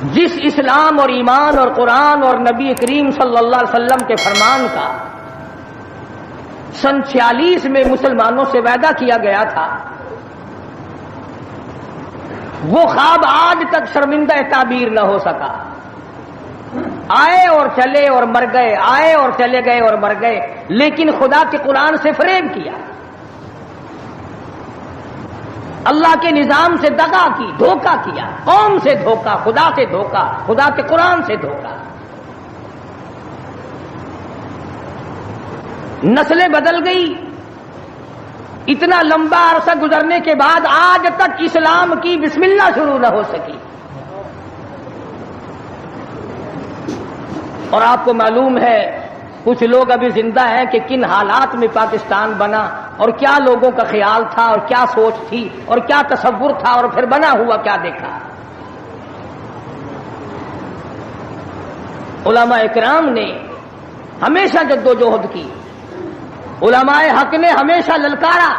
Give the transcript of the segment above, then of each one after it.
جس اسلام اور ایمان اور قرآن اور نبی کریم صلی اللہ علیہ وسلم کے فرمان کا سن 46 میں مسلمانوں سے وعدہ کیا گیا تھا، وہ خواب آج تک شرمندہ تعبیر نہ ہو سکا۔ آئے اور چلے اور مر گئے، آئے اور چلے گئے اور مر گئے، لیکن خدا کے قرآن سے فریب کیا، اللہ کے نظام سے دغا کی، دھوکہ کیا، قوم سے دھوکہ، خدا سے دھوکہ، خدا کے قرآن سے دھوکہ۔ نسلیں بدل گئی، اتنا لمبا عرصہ گزرنے کے بعد آج تک اسلام کی بسم اللہ شروع نہ ہو سکی۔ اور آپ کو معلوم ہے کچھ لوگ ابھی زندہ ہیں کہ کن حالات میں پاکستان بنا، اور کیا لوگوں کا خیال تھا، اور کیا سوچ تھی، اور کیا تصور تھا، اور پھر بنا ہوا کیا دیکھا۔ علماء کرام نے ہمیشہ جدوجہد کی، علماء حق نے ہمیشہ للکارا،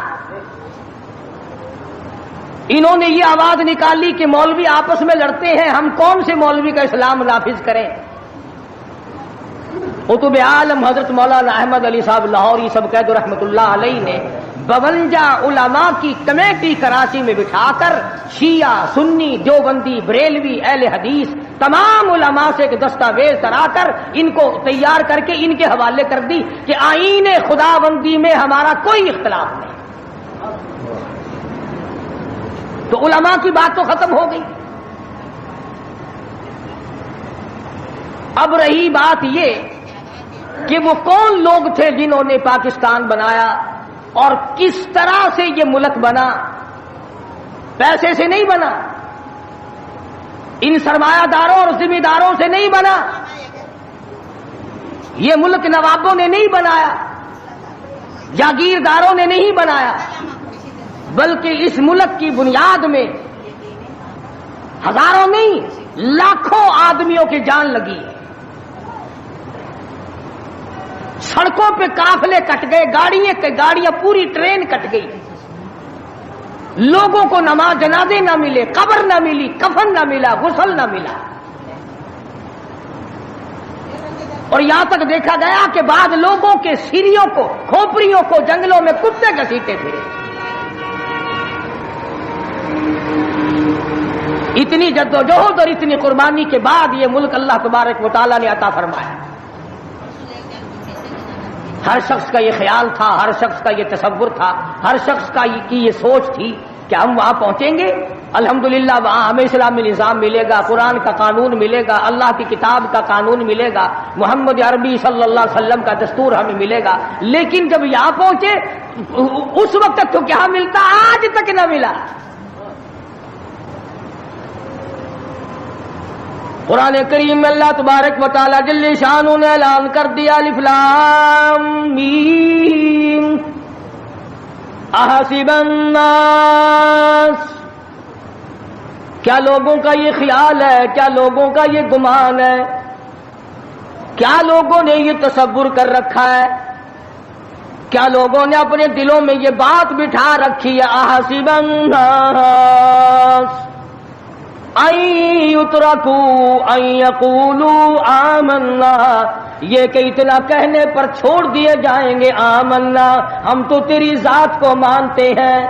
انہوں نے یہ آواز نکالی کہ مولوی آپس میں لڑتے ہیں، ہم کون سے مولوی کا اسلام نافذ کریں۔ قطب عالم حضرت مولانا احمد علی صاحب لاہوری سب قید رحمۃ اللہ علیہ نے 52 علماء کی کمیٹی کراچی میں بٹھا کر شیعہ، سنی، دیوبندی، بریلوی، اہل حدیث تمام علماء سے ایک دستاویز کرا کر ان کو تیار کر کے ان کے حوالے کر دی کہ آئین خدا بندی میں ہمارا کوئی اختلاف نہیں۔ تو علماء کی بات تو ختم ہو گئی۔ اب رہی بات یہ کہ وہ کون لوگ تھے جنہوں نے پاکستان بنایا اور کس طرح سے یہ ملک بنا۔ پیسے سے نہیں بنا، ان سرمایہ داروں اور ذمہ داروں سے نہیں بنا، یہ ملک نوابوں نے نہیں بنایا، جاگیرداروں نے نہیں بنایا، بلکہ اس ملک کی بنیاد میں ہزاروں نہیں لاکھوں آدمیوں کی جان لگی ہے۔ سڑکوں پہ قافلے کٹ گئے، گاڑیاں پوری ٹرین کٹ گئی، لوگوں کو نماز جنازے نہ ملے، قبر نہ ملی، کفن نہ ملا، غسل نہ ملا، اور یہاں تک دیکھا گیا کہ بعض لوگوں کے سیریوں کو، کھوپڑیوں کو جنگلوں میں کتے گھسیٹے تھے۔ اتنی جدوجہد اور اتنی قربانی کے بعد یہ ملک اللہ تبارک و تعالیٰ نے عطا فرمایا۔ ہر شخص کا یہ خیال تھا، ہر شخص کا یہ تصور تھا، ہر شخص کی یہ سوچ تھی کہ ہم وہاں پہنچیں گے، الحمدللہ وہاں ہمیں اسلامی نظام ملے گا، قرآن کا قانون ملے گا، اللہ کی کتاب کا قانون ملے گا، محمد عربی صلی اللہ علیہ وسلم کا دستور ہمیں ملے گا۔ لیکن جب یہاں پہنچے اس وقت تو کیا ملتا، آج تک نہ ملا۔ قرآن کریم میں اللہ تبارک و تعالی جل شانہ نے اعلان کر دیا، الف لام میم احسب الناس، کیا لوگوں کا یہ خیال ہے، کیا لوگوں کا یہ گمان ہے، کیا لوگوں نے یہ تصور کر رکھا ہے، کیا لوگوں نے اپنے دلوں میں یہ بات بٹھا رکھی ہے، احسب الناس ان یترکوا ان یقولوا آمنا، یہ کہ اتنا کہنے پر چھوڑ دیے جائیں گے آمنا، ہم تو تیری ذات کو مانتے ہیں،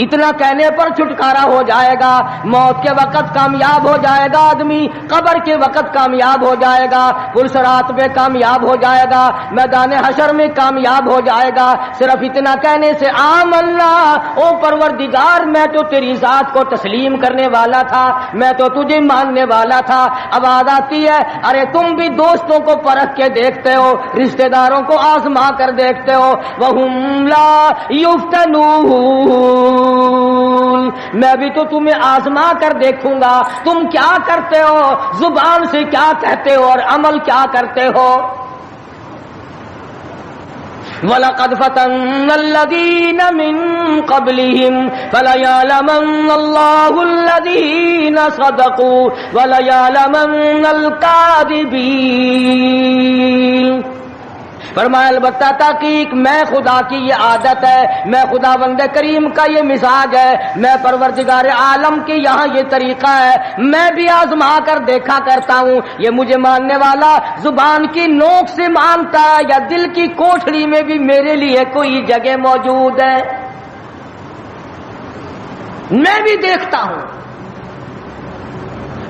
اتنا کہنے پر چھٹکارا ہو جائے گا، موت کے وقت کامیاب ہو جائے گا آدمی، قبر کے وقت کامیاب ہو جائے گا، پلسرات میں کامیاب ہو جائے گا، میدان حشر میں کامیاب ہو جائے گا، صرف اتنا کہنے سے آمنا، او پروردگار میں تو تیری ذات کو تسلیم کرنے والا تھا، میں تو تجھے ماننے والا تھا۔ آواز آتی ہے، ارے تم بھی دوستوں کو پرکھ کے دیکھتے ہو، رشتہ داروں کو آزما کر دیکھتے ہو، وَهُمْ لَا يُفْتَنُونَ، میں بھی تو تمہیں آزما کر دیکھوں گا، تم کیا کرتے ہو، زبان سے کیا کہتے ہو اور عمل کیا کرتے ہو۔ وَلَقَدْ فَتَنَّا الَّذِينَ مِن قَبْلِهِمْ فَلَيَعْلَمَنَّ اللَّهُ الَّذِينَ صَدَقُوا وَلَيَعْلَمَنَّ الْكَاذِبِينَ۔ فرمایا البتہ تحقیق میں خدا کی یہ عادت ہے، میں خداوند کریم کا یہ مزاج ہے، میں پروردگار عالم کی یہاں یہ طریقہ ہے، میں بھی آزما کر دیکھا کرتا ہوں یہ مجھے ماننے والا زبان کی نوک سے مانتا ہے یا دل کی کوٹھڑی میں بھی میرے لیے کوئی جگہ موجود ہے، میں بھی دیکھتا ہوں۔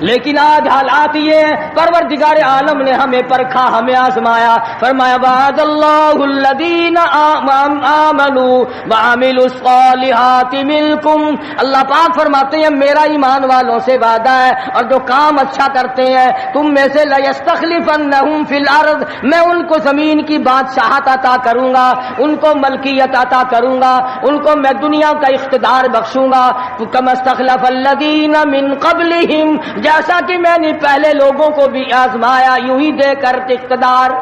لیکن آج حالات یہ ہیں، پروردگار عالم نے ہمیں پرکھا، ہمیں آزمایا۔ فرمایا وعد اللہ الذین آمنوا وعملوا الصالحات منکم، اللہ پاک فرماتے ہیں میرا ایمان والوں سے وعدہ ہے اور جو کام اچھا کرتے ہیں تم میں سے لیستخلفنہم فی الارض، میں ان کو زمین کی بادشاہت عطا کروں گا، ان کو ملکیت عطا کروں گا، ان کو میں دنیا کا اقتدار بخشوں گا، کما استخلف الذین من قبلہم، جیسا کہ میں نے پہلے لوگوں کو بھی آزمایا یوں ہی دے کر اقتدار۔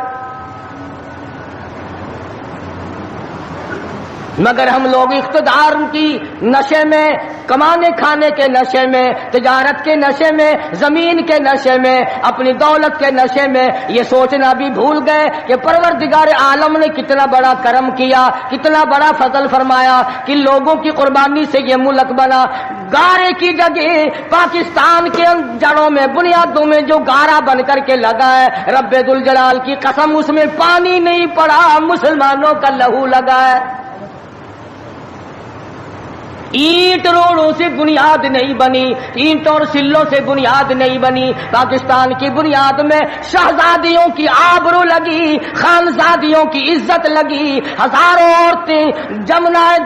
مگر ہم لوگ اقتدار کی نشے میں، کمانے کھانے کے نشے میں، تجارت کے نشے میں، زمین کے نشے میں، اپنی دولت کے نشے میں یہ سوچنا بھی بھول گئے کہ پروردگار عالم نے کتنا بڑا کرم کیا، کتنا بڑا فضل فرمایا کہ لوگوں کی قربانی سے یہ ملک بنا۔ گارے کی جگہ پاکستان کے جڑوں میں، بنیادوں میں جو گارا بن کر کے لگا ہے، رب ذوالجلال کی قسم اس میں پانی نہیں پڑا، مسلمانوں کا لہو لگا ہے۔ اینٹ روڑوں سے بنیاد نہیں بنی، اینٹ اور سلوں سے بنیاد نہیں بنی، پاکستان کی بنیاد میں شہزادیوں کی آبرو لگی، خانزادیوں کی عزت لگی، ہزاروں عورتیں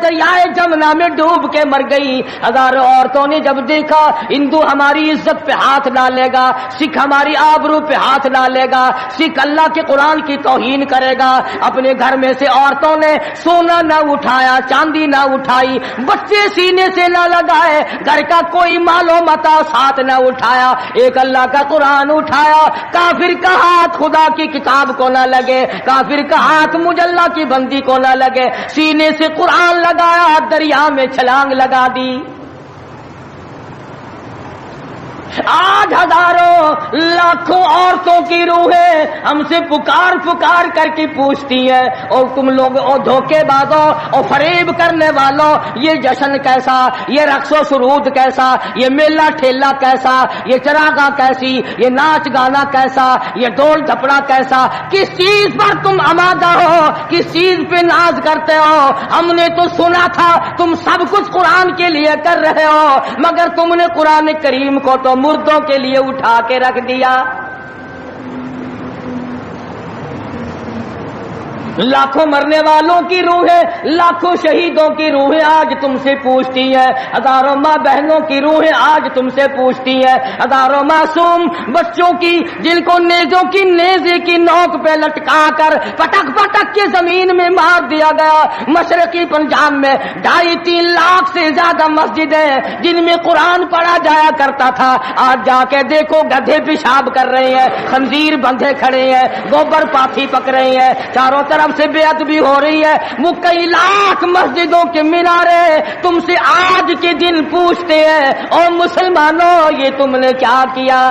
دریائے جمنا میں ڈوب کے مر گئی۔ ہزاروں عورتوں نے جب دیکھا ہندو ہماری عزت پہ ہاتھ ڈالے گا، سکھ ہماری آبرو پہ ہاتھ ڈالے گا، سکھ اللہ کے قرآن کی توہین کرے گا، اپنے گھر میں سے عورتوں نے سونا نہ اٹھایا، چاندی نہ اٹھائی، بچے سینے سے نہ لگائے، گھر کا کوئی مال و متا ساتھ نہ اٹھایا، ایک اللہ کا قرآن اٹھایا۔ کافر کا ہاتھ خدا کی کتاب کو نہ لگے، کافر کا ہاتھ مجھ اللہ کی بندی کو نہ لگے، سینے سے قرآن لگایا، دریا میں چھلانگ لگا دی۔ آج ہزاروں لاکھوں عورتوں کی روحیں ہم سے پکار پکار کر کے پوچھتی ہیں، اور تم لوگ اور دھوکے بازوں اور فریب کرنے والوں، یہ جشن کیسا، یہ رقص و سرود کیسا، یہ میلہ ٹھیلا کیسا، یہ چراغاں کیسی، یہ ناچ گانا کیسا، یہ ڈول ڈھپڑا کیسا، کس چیز پر تم آمادہ ہو، کس چیز پہ ناز کرتے ہو؟ ہم نے تو سنا تھا تم سب کچھ قرآن کے لیے کر رہے ہو، مگر تم نے قرآن کریم کو تو مردوں کے لیے اٹھا کے رکھ دیا۔ لاکھوں مرنے والوں کی روحیں، لاکھوں شہیدوں کی روحیں آج تم سے پوچھتی ہیں، ہزاروں ماں بہنوں کی روحیں آج تم سے پوچھتی ہیں، ہزاروں معصوم بچوں کی جن کو نیزوں کی نیزے کی نوک پہ لٹکا کر پٹک پٹک کے زمین میں مار دیا گیا۔ مشرقی پنجاب میں 2.5-3 لاکھ سے زیادہ مسجدیں جن میں قرآن پڑھا جایا کرتا تھا، آج جا کے دیکھو گدھے پیشاب کر رہے ہیں، خنزیر بندھے کھڑے ہیں، گوبر پاتھی پک رہے ہیں، چاروں طرف سے بے ادبی ہو رہی ہے۔ وہ کئی لاکھ مسجدوں کے مینارے تم سے آج کے دن پوچھتے ہیں، اور مسلمانوں یہ تم نے کیا کیا؟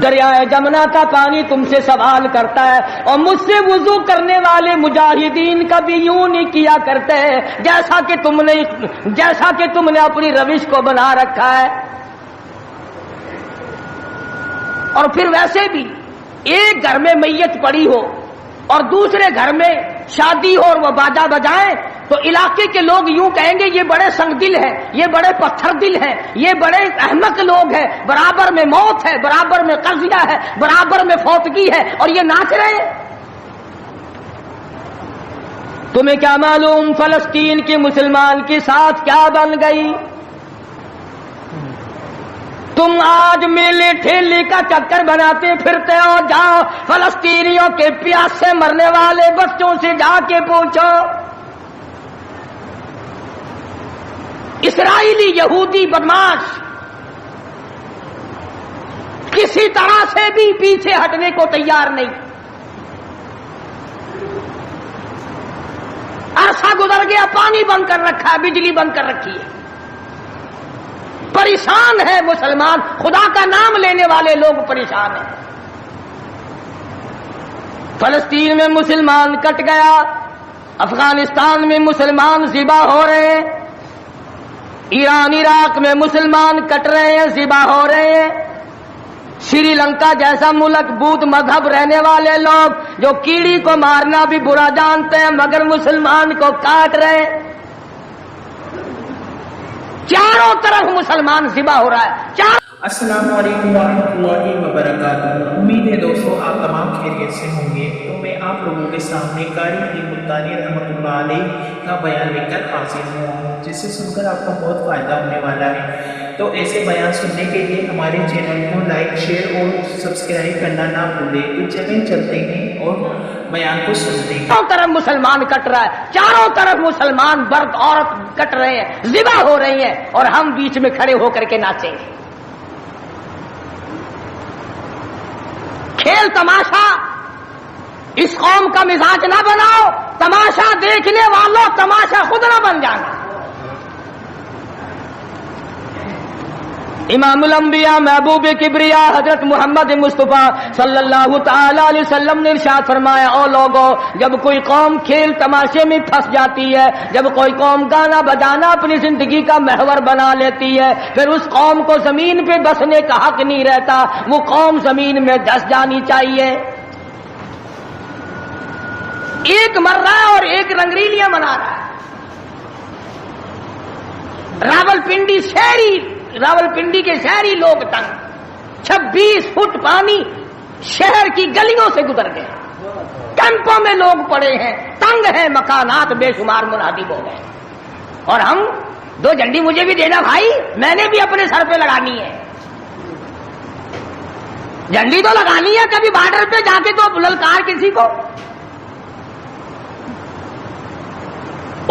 دریائے جمنا کا پانی تم سے سوال کرتا ہے، اور مجھ سے وضو کرنے والے مجاہدین کا بھی یوں نہیں کیا کرتے جیسا کہ تم نے اپنی روش کو بنا رکھا ہے۔ اور پھر ویسے بھی ایک گھر میں میت پڑی ہو اور دوسرے گھر میں شادی ہو اور وہ باجا بجائیں تو علاقے کے لوگ یوں کہیں گے یہ بڑے سنگ دل ہیں، یہ بڑے پتھر دل ہیں، یہ بڑے احمق لوگ ہیں، برابر میں موت ہے، برابر میں قضیہ ہے، برابر میں فوتگی ہے، اور یہ ناچ رہے ہیں۔ تمہیں کیا معلوم فلسطین کے مسلمان کے ساتھ کیا بن گئی؟ تم آج میلے ٹھیلے کا چکر بناتے پھرتے ہو، جاؤ فلسطینیوں کے پیاس سے مرنے والے بچوں سے جا کے پوچھو۔ اسرائیلی یہودی بدماش کسی طرح سے بھی پیچھے ہٹنے کو تیار نہیں۔ عرصہ گزر گیا، پانی بند کر رکھا ہے، بجلی بند کر رکھی ہے، پریشان ہے مسلمان، خدا کا نام لینے والے لوگ پریشان ہیں۔ فلسطین میں مسلمان کٹ گیا، افغانستان میں مسلمان ذبح ہو رہے ہیں، ایران عراق میں مسلمان کٹ رہے ہیں، ذبح ہو رہے ہیں، سری لنکا جیسا ملک بدھ مذہب رہنے والے لوگ جو کیڑی کو مارنا بھی برا جانتے ہیں مگر مسلمان کو کاٹ رہے ہیں، چاروں طرف مسلمان ذبح ہو رہا ہے۔ السلام علیکم ورحمۃ اللہ وبرکاتہ۔ امید ہے دوستو آپ تمام خیریت سے ہوں گے۔ تو میں آپ لوگوں کے سامنے قاری علی ملتانی رحمۃ اللہ علیہ کا بیان لے کر حاضر ہوا ہوں، جس سے سن کر آپ کو بہت فائدہ ہونے والا ہے۔ تو ایسے بیان سننے کے لیے ہمارے چینل کو لائک، شیئر اور سبسکرائب کرنا نہ بھولیں۔ تو چلیں چلتے ہیں اور بیان کو سنتے ہیں۔ چاروں طرف مسلمان کٹ رہا ہے، چاروں طرف مسلمان مرد عورت کٹ رہے ہیں، ذبح ہو رہی ہیں، اور ہم بیچ میں کھڑے ہو کر کے ناچیں گے۔ کھیل تماشا اس قوم کا مزاج نہ بناؤ، تماشا دیکھنے والوں تماشا خود نہ بن جانا۔ امام الانبیاء محبوب کبریا حضرت محمد مصطفیٰ صلی اللہ تعالی علیہ وسلم نے ارشاد فرمایا، او لوگوں، جب کوئی قوم کھیل تماشے میں پھنس جاتی ہے، جب کوئی قوم گانا بجانا اپنی زندگی کا محور بنا لیتی ہے، پھر اس قوم کو زمین پہ بسنے کا حق نہیں رہتا، وہ قوم زمین میں دس جانی چاہیے۔ ایک مر رہا ہے اور ایک رنگریلیاں منا رہا ہے۔ راولپنڈی کے شہری لوگ تنگ، 26 فٹ پانی شہر کی گلیوں سے گزر گئے، کیمپوں میں لوگ پڑے ہیں، تنگ ہیں مکانات، بے شمار منادب ہو گئے، اور ہم دو جھنڈی مجھے بھی دینا بھائی، میں نے بھی اپنے سر پہ لگانی ہے، جھنڈی تو لگانی ہے، کبھی بارڈر پہ جا کے تو للکار کسی کو۔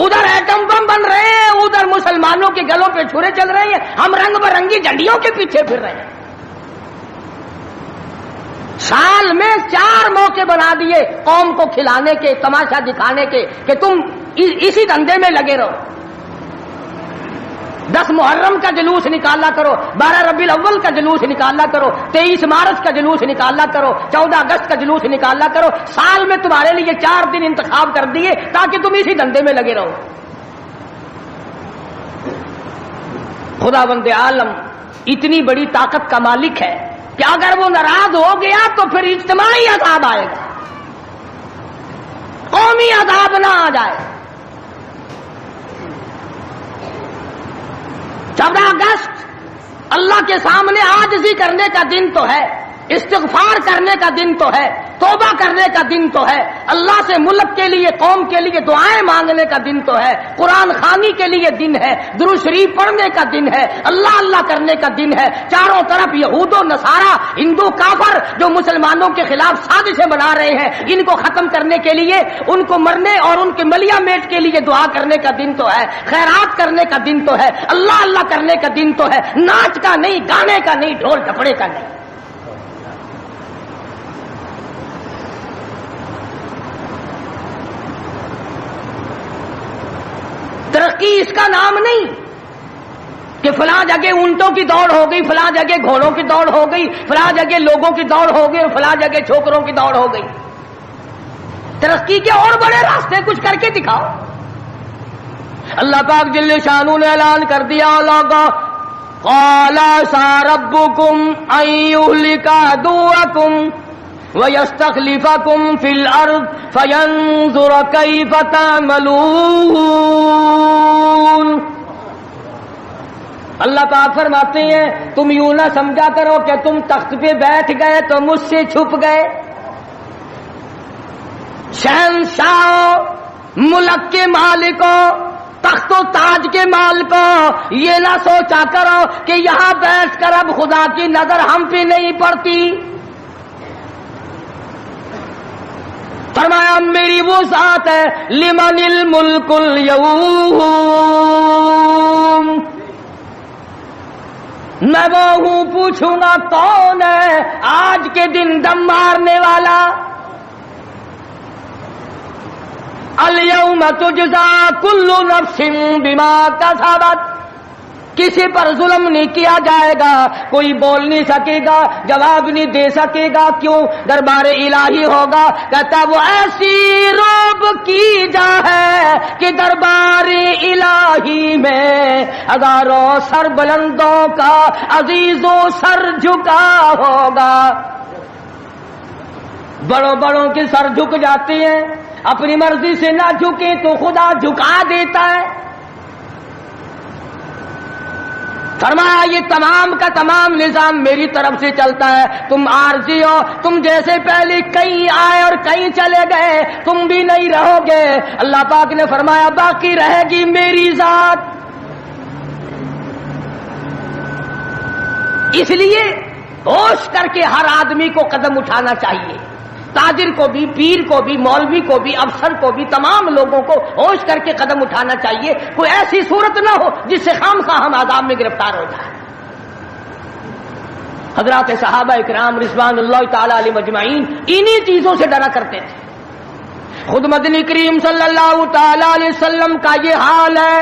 ادھر ایٹم بم بن رہے ہیں، ادھر مسلمانوں کے گلوں پہ چھرے چل رہے ہیں، ہم رنگ برنگی جھنڈیوں کے پیچھے پھر رہے ہیں۔ سال میں 4 موقع بنا دیے قوم کو کھلانے کے، تماشا دکھانے کے، کہ تم اسی دھندے میں لگے رہو۔ 10 محرم کا جلوس نکالا کرو، 12 ربیع الاول کا جلوس نکالا کرو، 23 مارچ کا جلوس نکالا کرو، 14 اگست کا جلوس نکالا کرو۔ سال میں تمہارے لیے 4 دن انتخاب کر دیے تاکہ تم اسی دھندے میں لگے رہو۔ خداوند عالم اتنی بڑی طاقت کا مالک ہے کہ اگر وہ ناراض ہو گیا تو پھر اجتماعی عذاب آئے گا، قومی عذاب نہ آ جائے۔ 14 اگست اللہ کے سامنے عاجزی کرنے کا دن تو ہے، استغفار کرنے کا دن تو ہے، توبہ کرنے کا دن تو ہے، اللہ سے ملک کے لیے، قوم کے لیے دعائیں مانگنے کا دن تو ہے، قرآن خوانی کے لیے دن ہے، درود شریف پڑھنے کا دن ہے، اللہ اللہ کرنے کا دن ہے۔ چاروں طرف یہود و نصارہ، ہندو کافر جو مسلمانوں کے خلاف سازشیں بنا رہے ہیں، ان کو ختم کرنے کے لیے، ان کو مرنے اور ان کے ملیا میٹ کے لیے دعا کرنے کا دن تو ہے، خیرات کرنے کا دن تو ہے، اللہ اللہ کرنے کا دن تو ہے، ناچ کا نہیں، گانے کا نہیں، ڈھول ڈھپڑے کا نہیں۔ ترقی اس کا نام نہیں کہ فلاں جگہ اونٹوں کی دوڑ ہو گئی، فلاں جگہ گھوڑوں کی دوڑ ہو گئی، فلاں جگہ لوگوں کی دوڑ ہو گئی، اور فلاں جگہ چھوکروں کی دوڑ ہو گئی۔ ترقی کے اور بڑے راستے کچھ کر کے دکھاؤ۔ اللہ پاک جل شانہ نے اعلان کر دیا، لوگوں قال ساربکم ان یہلک عدوکم وَيَسْتَخْلِفَكُمْ فِي الْأَرْضِ فَيَنْظُرَ كَيْفَ تَعْمَلُونَ۔ اللہ پاک فرماتے ہیں تم یوں نہ سمجھا کرو کہ تم تخت پہ بیٹھ گئے تو مجھ سے چھپ گئے۔ شہنشاہ ملک کے مالکوں، تخت و تاج کے مالکوں، یہ نہ سوچا کرو کہ یہاں بیٹھ کر اب خدا کی نظر ہم پہ نہیں پڑتی۔ فرمایا میری وہ ذات ہے لمن الملک اليوم، میں وہ ہوں پوچھوں گا کون ہے آج کے دن دم مارنے والا۔ الیوم تجزا کل نفس بما کسبت، کسی پر ظلم نہیں کیا جائے گا، کوئی بول نہیں سکے گا، جواب نہیں دے سکے گا، کیوں؟ دربار الہی ہوگا۔ کہتا وہ ایسی روب کی جا ہے کہ دربار الہی میں ہزاروں سر بلندوں کا عزیزوں سر جھکا ہوگا۔ بڑوں بڑوں کے سر جھک جاتے ہیں، اپنی مرضی سے نہ جھکے تو خدا جھکا دیتا ہے۔ فرمایا یہ تمام کا تمام نظام میری طرف سے چلتا ہے، تم عارضی ہو، تم جیسے پہلے کئی آئے اور کئی چلے گئے، تم بھی نہیں رہو گے۔ اللہ پاک نے فرمایا باقی رہے گی میری ذات۔ اس لیے ہوش کر کے ہر آدمی کو قدم اٹھانا چاہیے، تاجر کو بھی، پیر کو بھی، مولوی کو بھی، افسر کو بھی، تمام لوگوں کو ہوش کر کے قدم اٹھانا چاہیے۔ کوئی ایسی صورت نہ ہو جس سے خواہ ہم عذاب میں گرفتار ہو جائیں۔ حضرات صحابہ اکرام رضوان اللہ تعالی علیہم اجمعین انہی چیزوں سے ڈرا کرتے تھے۔ خود مدنی کریم صلی اللہ تعالی علیہ وسلم کا یہ حال ہے،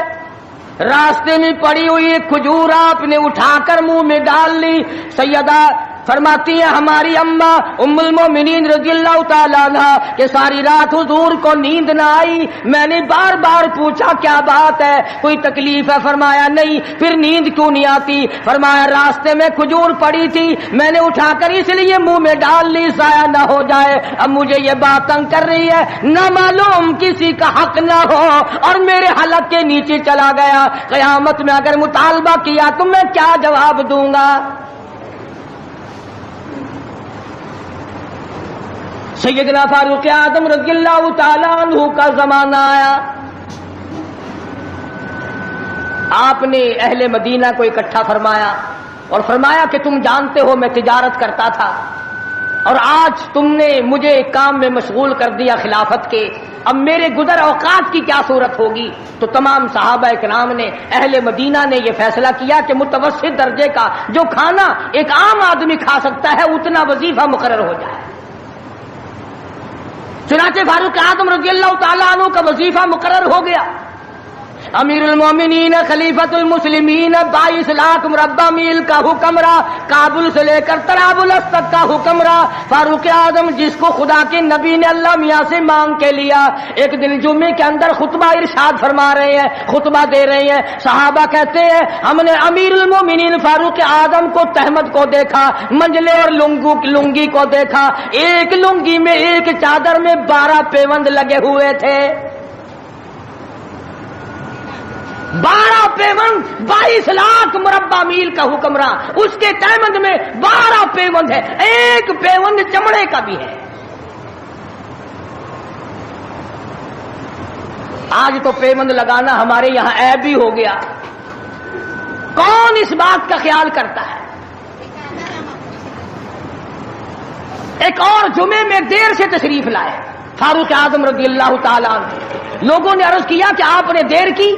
راستے میں پڑی ہوئی ایک کھجور آپ نے اٹھا کر منہ میں ڈال لی۔ سیدہ فرماتی ہیں ہماری اماں ام المومنین رضی اللہ تعالیٰ عنہ کہ ساری رات حضور کو نیند نہ آئی، میں نے بار بار پوچھا کیا بات ہے، کوئی تکلیف ہے؟ فرمایا نہیں۔ پھر نیند کیوں نہیں آتی؟ فرمایا راستے میں کھجور پڑی تھی، میں نے اٹھا کر اس لیے منہ میں ڈال لی ضائع نہ ہو جائے، اب مجھے یہ بات تنگ کر رہی ہے، نہ معلوم کسی کا حق نہ ہو اور میرے حلق کے نیچے چلا گیا، قیامت میں اگر مطالبہ کیا تو میں کیا جواب دوں گا؟ سیدنا فاروق اعظم رضی اللہ تعالیٰ عنہ کا زمانہ آیا، آپ نے اہل مدینہ کو اکٹھا فرمایا اور فرمایا کہ تم جانتے ہو میں تجارت کرتا تھا اور آج تم نے مجھے ایک کام میں مشغول کر دیا خلافت کے، اب میرے گزر اوقات کی کیا صورت ہوگی؟ تو تمام صحابہ کرام نے، اہل مدینہ نے یہ فیصلہ کیا کہ متوسط درجے کا جو کھانا ایک عام آدمی کھا سکتا ہے اتنا وظیفہ مقرر ہو جائے۔ چنانچہ فاروق اعظم رضی اللہ تعالیٰ عنہ کا وظیفہ مقرر ہو گیا۔ امیر المومنین خلیفۃ المسلمین 22 لاکھ مربع میل کا حکمراں، کابل سے لے کر طرابلس تک کا حکمراں، فاروق اعظم جس کو خدا کے نبی نے اللہ میاں سے مانگ کے لیا۔ ایک دن جمعے کے اندر خطبہ ارشاد فرما رہے ہیں، خطبہ دے رہے ہیں، صحابہ کہتے ہیں ہم نے امیر المومنین فاروق اعظم کو تہمت کو دیکھا، منجلے اور لنگی کو دیکھا، ایک لنگی میں ایک چادر میں 12 پیوند لگے ہوئے تھے، 12 پیوند، 22 لاکھ مربع میل کا حکمراں، اس کے تہمند میں 12 پیوند ہے، ایک پیوند چمڑے کا بھی ہے۔ آج تو پیوند لگانا ہمارے یہاں عیب ہی ہو گیا، کون اس بات کا خیال کرتا ہے؟ ایک اور جمعے میں دیر سے تشریف لائے فاروق اعظم رضی اللہ تعالیٰ عنہ، لوگوں نے عرض کیا کہ آپ نے دیر کی،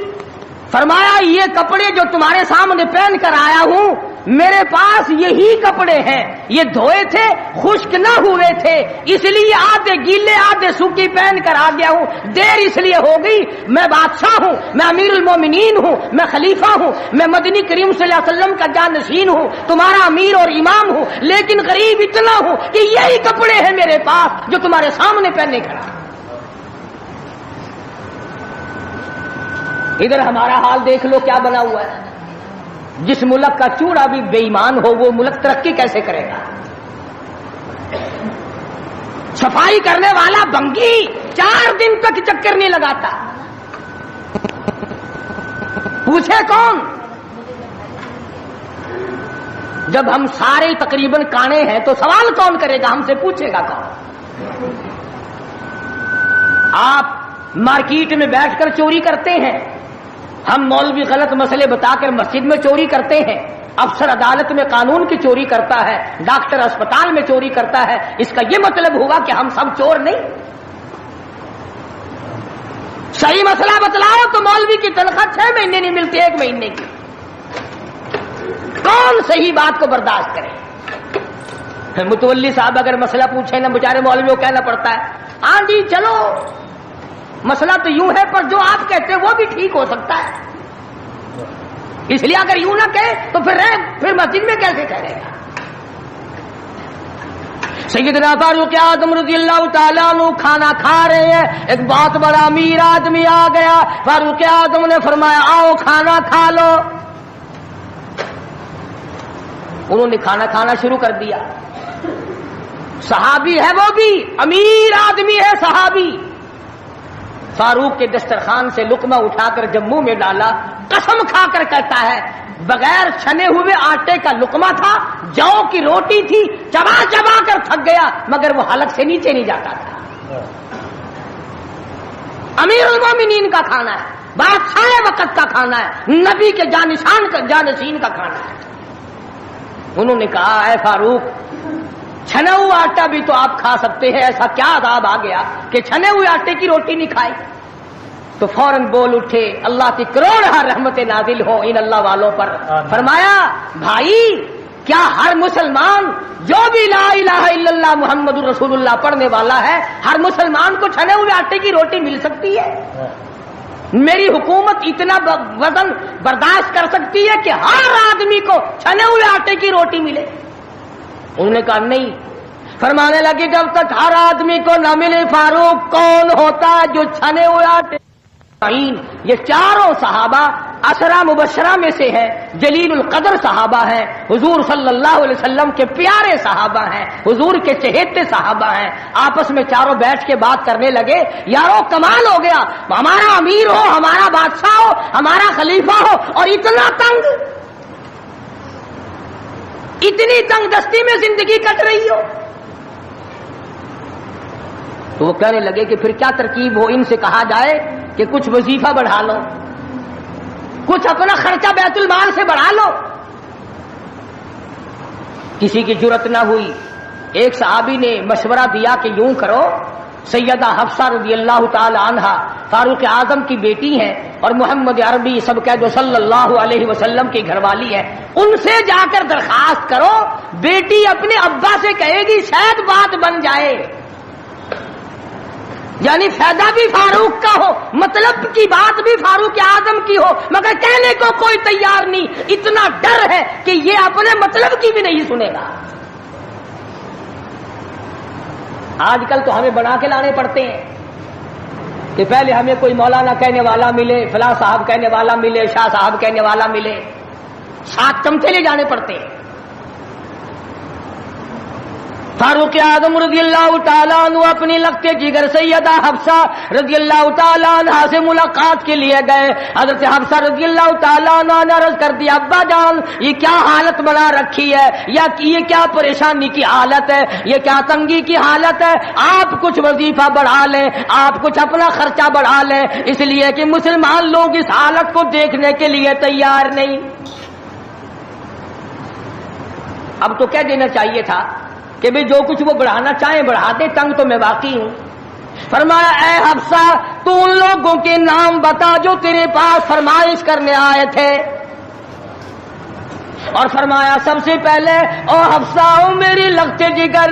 فرمایا یہ کپڑے جو تمہارے سامنے پہن کر آیا ہوں میرے پاس یہی کپڑے ہیں، یہ دھوئے تھے، خشک نہ ہوئے تھے، اس لیے آدھے گیلے آدھے سوکھی پہن کر آ گیا ہوں، دیر اس لیے ہو گئی، میں بادشاہ ہوں، میں امیر المومنین ہوں، میں خلیفہ ہوں، میں مدنی کریم صلی اللہ علیہ وسلم کا جانشین ہوں، تمہارا امیر اور امام ہوں، لیکن غریب اتنا ہوں کہ یہی کپڑے ہیں میرے پاس جو تمہارے سامنے پہننے کھڑا۔ ادھر ہمارا حال دیکھ لو کیا بنا ہوا ہے، جس ملک کا چوڑا بھی بے ایمان ہو وہ ملک ترقی کیسے کرے گا؟ صفائی کرنے والا بنگی 4 دن تک چکر نہیں لگاتا، پوچھے کون؟ جب ہم سارے تقریباً کانے ہیں تو سوال کون کرے گا؟ ہم سے پوچھے گا کون؟ آپ مارکیٹ میں بیٹھ کر چوری کرتے ہیں، ہم مولوی غلط مسئلے بتا کر مسجد میں چوری کرتے ہیں، افسر عدالت میں قانون کی چوری کرتا ہے، ڈاکٹر اسپتال میں چوری کرتا ہے، اس کا یہ مطلب ہوا کہ ہم سب چور نہیں؟ صحیح مسئلہ بتلاؤ تو مولوی کی تنخواہ 6 مہینے نہیں ملتی، 1 مہینے کی، کون صحیح بات کو برداشت کرے؟ متولی صاحب اگر مسئلہ پوچھیں نا بیچارے مولوی کو کہنا پڑتا ہے ہاں جی چلو مسئلہ تو یوں ہے پر جو آپ کہتے ہیں وہ بھی ٹھیک ہو سکتا ہے۔ اس لیے اگر یوں نہ کہے تو پھر مسجد میں کیسے ٹھہرے گا؟ سیدنا فاروق اعظم رضی اللہ تعالیٰ عنہ کھانا کھا رہے ہیں، ایک بہت بڑا امیر آدمی آ گیا، فاروق اعظم نے فرمایا آؤ کھانا کھا لو۔ انہوں نے کھانا کھانا شروع کر دیا۔ صحابی ہے، وہ بھی امیر آدمی ہے صحابی۔ فاروق کے دسترخوان سے لقمہ اٹھا کر جب منہ میں ڈالا، قسم کھا کر کہتا ہے بغیر چھنے ہوئے آٹے کا لقمہ تھا، جو کی روٹی تھی، چبا چبا کر تھک گیا مگر وہ حلق سے نیچے نہیں جاتا تھا۔ امیر المومنین کا کھانا ہے، بادشاہ وقت کا کھانا ہے، نبی کے جانشین کا کھانا ہے۔ انہوں نے کہا اے فاروق، چھنا ہوا آٹا بھی تو آپ کھا سکتے ہیں، ایسا کیا عذاب آ گیا کہ چھنے ہوئے آٹے کی روٹی نہیں کھائی؟ تو فوراً بول اٹھے، اللہ کی کروڑ رحمت نازل ہو ان اللہ والوں پر۔ فرمایا بھائی، کیا ہر مسلمان جو بھی لا الہ الا اللہ محمد رسول اللہ پڑھنے والا ہے، ہر مسلمان کو چھنے ہوئے آٹے کی روٹی مل سکتی ہے؟ میری حکومت اتنا وزن برداشت کر سکتی ہے کہ ہر آدمی کو چھنے ہوئے آٹے کی روٹی ملے؟ انہوں نے کہا نہیں۔ فرمانے لگے جب تک ہر آدمی کو نہ ملے فاروق، کون ہوتا ہے جو چھنے ہوئے آٹے؟ یہ چاروں صحابہ عشرہ مبشرہ میں سے ہیں، جلیل القدر صحابہ ہیں، حضور صلی اللہ علیہ وسلم کے پیارے صحابہ ہیں، حضور کے چہیتے صحابہ ہیں۔ آپس میں چاروں بیٹھ کے بات کرنے لگے، یارو کمال ہو گیا، ہمارا امیر ہو، ہمارا بادشاہ ہو، ہمارا خلیفہ ہو اور اتنا تنگ، اتنی تنگ دستی میں زندگی کٹ رہی ہو۔ تو وہ کہنے لگے کہ پھر کیا ترکیب ہو؟ ان سے کہا جائے کہ کچھ وظیفہ بڑھا لو، کچھ اپنا خرچہ بیت المال سے بڑھا لو۔ کسی کی جرت نہ ہوئی۔ ایک صحابی نے مشورہ دیا کہ یوں کرو، سیدہ حفصہ رضی اللہ تعالی عنہا فاروق اعظم کی بیٹی ہیں اور محمد عربی سب کہہ دو صلی اللہ علیہ وسلم کی گھر والی ہے، ان سے جا کر درخواست کرو، بیٹی اپنے ابا سے کہے گی شاید بات بن جائے، یعنی فائدہ بھی فاروق کا ہو، مطلب کی بات بھی فاروق اعظم کی ہو، مگر کہنے کو کوئی تیار نہیں، اتنا ڈر ہے کہ یہ اپنے مطلب کی بھی نہیں سنے گا۔ آج کل تو ہمیں بنا کے لانے پڑتے ہیں کہ پہلے ہمیں کوئی مولانا کہنے والا ملے، فلاں صاحب کہنے والا ملے، شاہ صاحب کہنے والا ملے، 7 چمچے لے جانے پڑتے ہیں۔ فاروق اعظم رضی اللہ تعالیٰ عنہ اپنی لگتے جگر سیدہ حفصہ رضی اللہ تعالیٰ عنہ سے ملاقات کے لیے گئے۔ حضرت حفصہ رضی اللہ تعالیٰ عنہ نے عرض کر دیا، ابا جان یہ کیا حالت بنا رکھی ہے، یا یہ کیا پریشانی کی حالت ہے، یہ کیا تنگی کی حالت ہے؟ آپ کچھ وظیفہ بڑھا لیں، آپ کچھ اپنا خرچہ بڑھا لیں، اس لیے کہ مسلمان لوگ اس حالت کو دیکھنے کے لیے تیار نہیں۔ اب تو کہہ دینا چاہیے تھا کہ بھی جو کچھ وہ بڑھانا چاہیں بڑھا دے، تنگ تو میں واقعی ہوں۔ فرمایا اے حفصہ تو ان لوگوں کے نام بتا جو تیرے پاس فرمائش کرنے آئے تھے، اور فرمایا سب سے پہلے او حفصہ او میری لگتے جگر،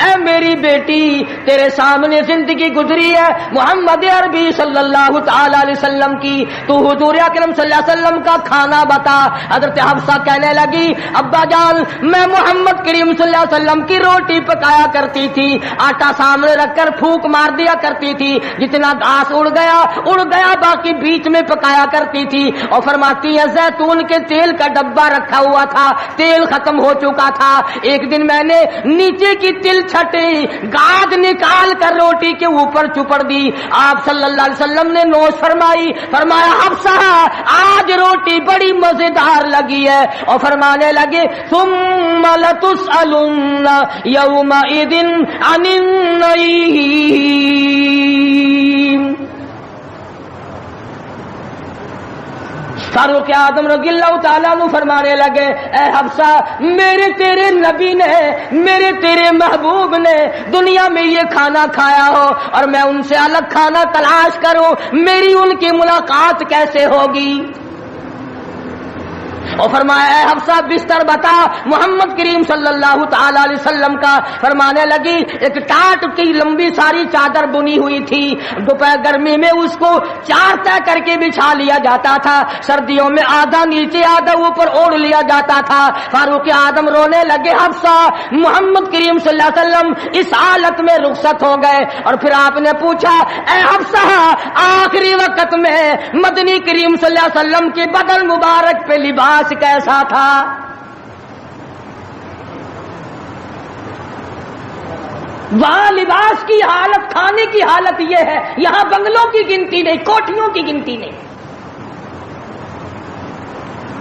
اے میری بیٹی تیرے سامنے زندگی گزری ہے محمد عربی صلی اللہ تعالی علیہ وسلم کی، تو حضور اکرم صلی اللہ علیہ وسلم کا کھانا بتا۔ حضرت حفصہ کہنے لگی ابا جان میں محمد کریم صلی اللہ علیہ وسلم کی روٹی پکایا کرتی تھی، آٹا سامنے رکھ کر پھونک مار دیا کرتی تھی، جتنا گھاس اڑ گیا باقی بیچ میں پکایا کرتی تھی، اور فرماتی ہے زیتون کے تیل کا ڈبہ رکھا ہوا تھا، تیل ختم ہو چکا تھا، ایک دن میں نے نیچے کی تل چھٹی گاد نکال کر روٹی کے اوپر چپڑ دی، آپ صلی اللہ علیہ وسلم نے نوش فرمائی، فرمایا حفصہ آج روٹی بڑی مزیدار لگی ہے، اور فرمانے لگے ثم لتسألن یومئذ عن النعیم۔ فاروق اعظم رضی اللہ تعالیٰ عنہ فرمانے لگے اے حفصہ میرے تیرے نبی نے، میرے تیرے محبوب نے دنیا میں یہ کھانا کھایا ہو اور میں ان سے الگ کھانا تلاش کروں، میری ان کی ملاقات کیسے ہوگی؟ اور فرمایا اے حفصہ بستر بتا محمد کریم صلی اللہ تعالی علیہ وسلم کا. فرمانے لگی ایک ٹاٹ کی لمبی ساری چادر بنی ہوئی تھی, دوپہر گرمی میں اس کو 4 طے کر کے بچھا لیا جاتا تھا, سردیوں میں آدھا نیچے آدھا اوپر اوڑھ لیا جاتا تھا. فاروق اعظم رونے لگے حفصہ محمد کریم صلی اللہ علیہ وسلم اس حالت میں رخصت ہو گئے. اور پھر آپ نے پوچھا اے حفصہ آخری وقت میں مدنی کریم صلی اللہ علیہ وسلم کے بدن مبارک پہ لباس کیسا تھا؟ وہاں لباس کی حالت, کھانے کی حالت یہ ہے, یہاں بنگلوں کی گنتی نہیں, کوٹھیوں کی گنتی نہیں.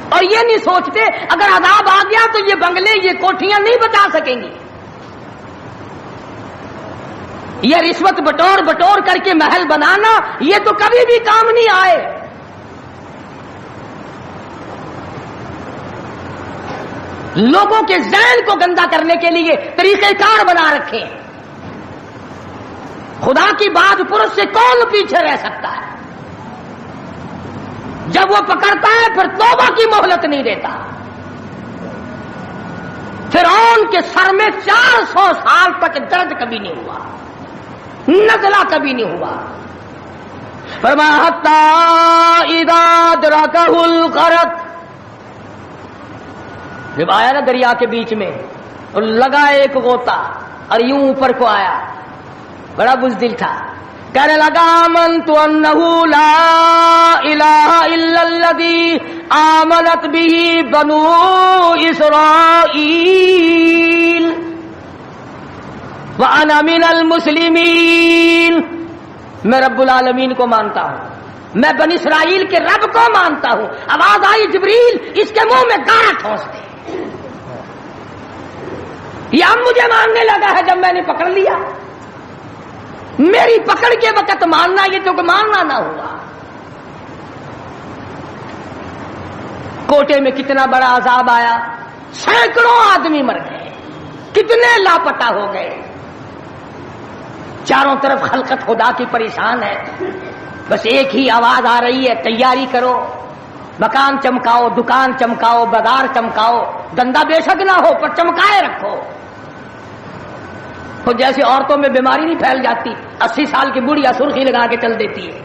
اور یہ نہیں سوچتے اگر عذاب آ گیا تو یہ بنگلے یہ کوٹھیاں نہیں بچا سکیں گی. یہ رشوت بٹور کر کے محل بنانا یہ تو کبھی بھی کام نہیں آئے. لوگوں کے ذہن کو گندا کرنے کے لیے طریقہ کار بنا رکھے ہیں. خدا کی بات پرس سے کون پیچھے رہ سکتا ہے؟ جب وہ پکڑتا ہے پھر توبہ کی مہلت نہیں دیتا. فرعون کے سر میں 400 سال تک درد کبھی نہیں ہوا, نزلہ کبھی نہیں ہوا. فرمایا حتی اذا ادرکہ الغرق, جب آیا نا دریا کے بیچ میں اور لگا ایک غوطہ اور یوں اوپر کو آیا, بڑا بزدل تھا, کہنے لگا آمنت انہ لا الہ الا الذی آمنت به بنو اسرائیل وانا من المسلمین. میں رب العالمین کو مانتا ہوں, میں بنی اسرائیل کے رب کو مانتا ہوں. آواز آئی جبریل اس کے منہ میں گانا ٹھونس دے. یہ اب مجھے ماننے لگا ہے جب میں نے پکڑ لیا. میری پکڑ کے وقت ماننا یہ تو ماننا نہ ہوا. کوٹے میں کتنا بڑا عذاب آیا, سینکڑوں آدمی مر گئے, کتنے لاپتہ ہو گئے. چاروں طرف خلقت خدا کی پریشان ہے, بس ایک ہی آواز آ رہی ہے تیاری کرو, مکان چمکاؤ, دکان چمکاؤ, بازار چمکاؤ, گندا بے شک نہ ہو پر چمکائے رکھو. تو جیسے عورتوں میں بیماری نہیں پھیل جاتی, 80 سال کی بڑھیا سرخی لگا کے چل دیتی ہے.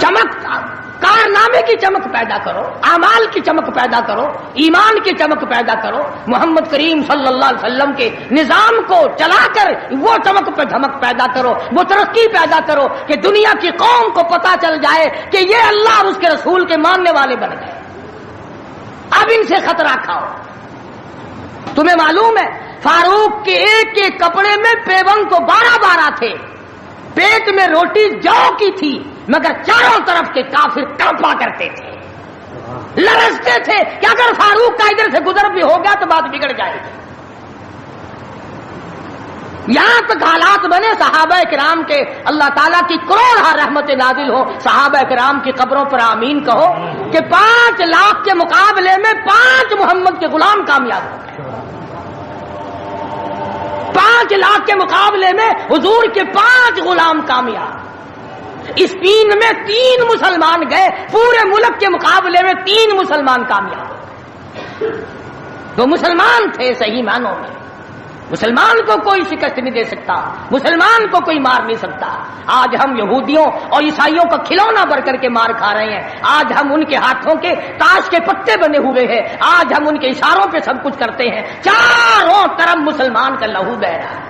چمک, کارنامے کی چمک پیدا کرو, اعمال کی چمک پیدا کرو, ایمان کی چمک پیدا کرو. محمد کریم صلی اللہ علیہ وسلم کے نظام کو چلا کر وہ چمک پہ دھمک پیدا کرو, وہ ترقی پیدا کرو کہ دنیا کی قوم کو پتا چل جائے کہ یہ اللہ اور اس کے رسول کے ماننے والے بن گئے. اب ان سے خطرہ کھاؤ. تمہیں معلوم ہے فاروق کے ایک ایک کپڑے میں پیون تو 12 تھے, پیٹ میں روٹی جو کی تھی, مگر چاروں طرف کے کافر کانپا کرتے تھے, لرزتے تھے کہ اگر فاروق کا ادھر سے گزر بھی ہو گیا تو بات بگڑ جائے گی. یہاں تک حالات بنے صحابہ کرام کے, اللہ تعالیٰ کی کروڑ رحمت نازل ہو, صحابہ کرام کی قبروں پر آمین کہو کہ 5 لاکھ کے مقابلے میں 5 محمد کے غلام کامیاب ہو گئے. 5 لاکھ کے مقابلے میں حضور کے 5 غلام کامیاب. اسپین میں 3 مسلمان گئے, پورے ملک کے مقابلے میں 3 مسلمان کامیاب. تو مسلمان تھے صحیح معنوں میں. مسلمان کو کوئی شکست نہیں دے سکتا, مسلمان کو کوئی مار نہیں سکتا. آج ہم یہودیوں اور عیسائیوں کا کھلونا بن کر کے مار کھا رہے ہیں. آج ہم ان کے ہاتھوں کے تاش کے پتے بنے ہوئے ہیں. آج ہم ان کے اشاروں پہ سب کچھ کرتے ہیں. چاروں طرف مسلمان کا لہو بہ رہا ہے.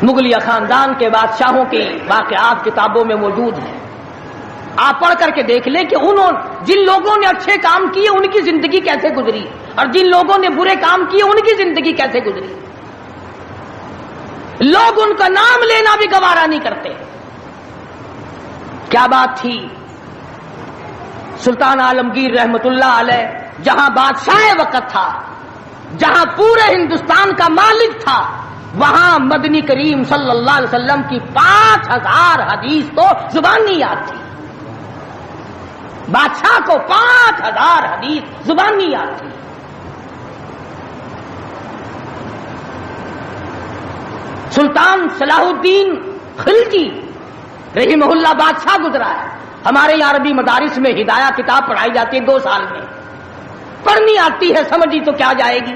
مغلیہ خاندان کے بادشاہوں کے واقعات کتابوں میں موجود ہیں. آپ پڑھ کر کے دیکھ لیں کہ جن لوگوں نے اچھے کام کیے ان کی زندگی کیسے گزری, اور جن لوگوں نے برے کام کیے ان کی زندگی کیسے گزری. لوگ ان کا نام لینا بھی گوارا نہیں کرتے. کیا بات تھی. سلطان عالمگیر رحمت اللہ علیہ جہاں بادشاہ وقت تھا, جہاں پورے ہندوستان کا مالک تھا, وہاں مدنی کریم صلی اللہ علیہ وسلم کی 5000 حدیث تو زبانی یاد تھی. بادشاہ کو 5000 حدیث زبانی یاد تھی. سلطان صلاح الدین خلجی رحمہ بادشاہ گزرا ہے. ہمارے یہاں عربی مدارس میں ہدایہ کتاب پڑھائی جاتی ہے 2 سال میں، پڑھنی آتی ہے، سمجھی تو کیا جائے گی.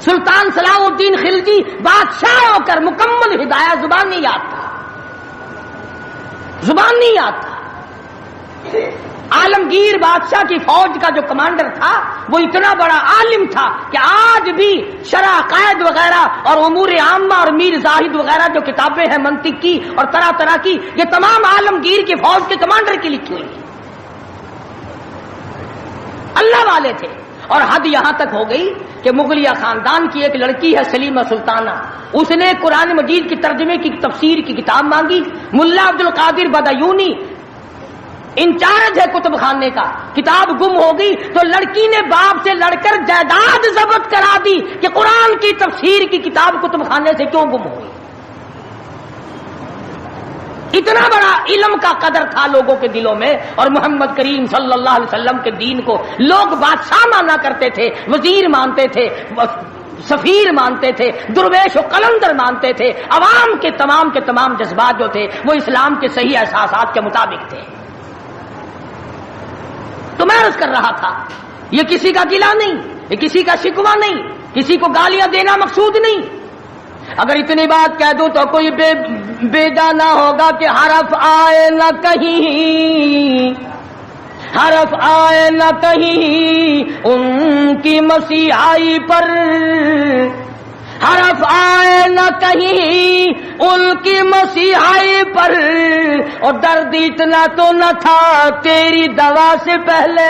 سلطان صلاح الدین خلجی بادشاہ ہو کر مکمل ہدایہ زبان نہیں آتا، زبان نہیں آتا. عالمگیر بادشاہ کی فوج کا جو کمانڈر تھا وہ اتنا بڑا عالم تھا کہ آج بھی شرح قائد وغیرہ اور امور عامہ اور میر زاہد وغیرہ جو کتابیں ہیں منطق کی اور طرح طرح کی، یہ تمام عالمگیر کی فوج کے کمانڈر کی لکھی ہوئی. اللہ والے تھے. اور حد یہاں تک ہو گئی کہ مغلیہ خاندان کی ایک لڑکی ہے سلیمہ سلطانہ، اس نے قرآن مجید کی ترجمے کی تفسیر کی کتاب مانگی. ملا عبد القادر بدایونی انچارج ہے کتب خانے کا، کتاب گم ہو گئی تو لڑکی نے باپ سے لڑ کر جائیداد ضبط کرا دی کہ قرآن کی تفسیر کی کتاب کتب خانے سے کیوں گم ہو گئی. اتنا بڑا علم کا قدر تھا لوگوں کے دلوں میں. اور محمد کریم صلی اللہ علیہ وسلم کے دین کو لوگ بادشاہ مانا کرتے تھے، وزیر مانتے تھے، سفیر مانتے تھے، درویش و قلندر مانتے تھے. عوام کے تمام جذبات جو تھے وہ اسلام کے صحیح احساسات کے مطابق تھے. تو میں عرض کر رہا تھا یہ کسی کا گلہ نہیں، یہ کسی کا شکوہ نہیں، کسی کو گالیاں دینا مقصود نہیں. اگر اتنی بات کہہ دوں تو کوئی بیجا نہ ہوگا کہ حرف آئے نہ کہیں، حرف آئے نہ کہیں ان کی مسیحائی پر، حرف آئے نہ کہیں ان کی مسیحائی پر. اور درد اتنا تو نہ تھا تیری دوا سے پہلے،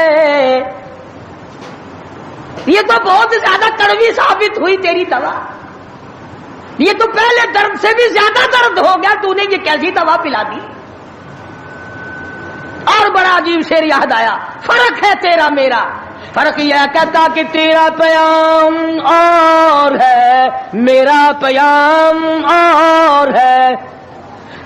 یہ تو بہت زیادہ کڑوی ثابت ہوئی تیری دوا، یہ تو پہلے درد سے بھی زیادہ درد ہو گیا، تو نے یہ کیسی دوا پلا دی. اور بڑا عجیب شعر یاد آیا، فرق ہے تیرا میرا، فرق یہ کہتا کہ تیرا پیام اور ہے میرا پیام اور ہے،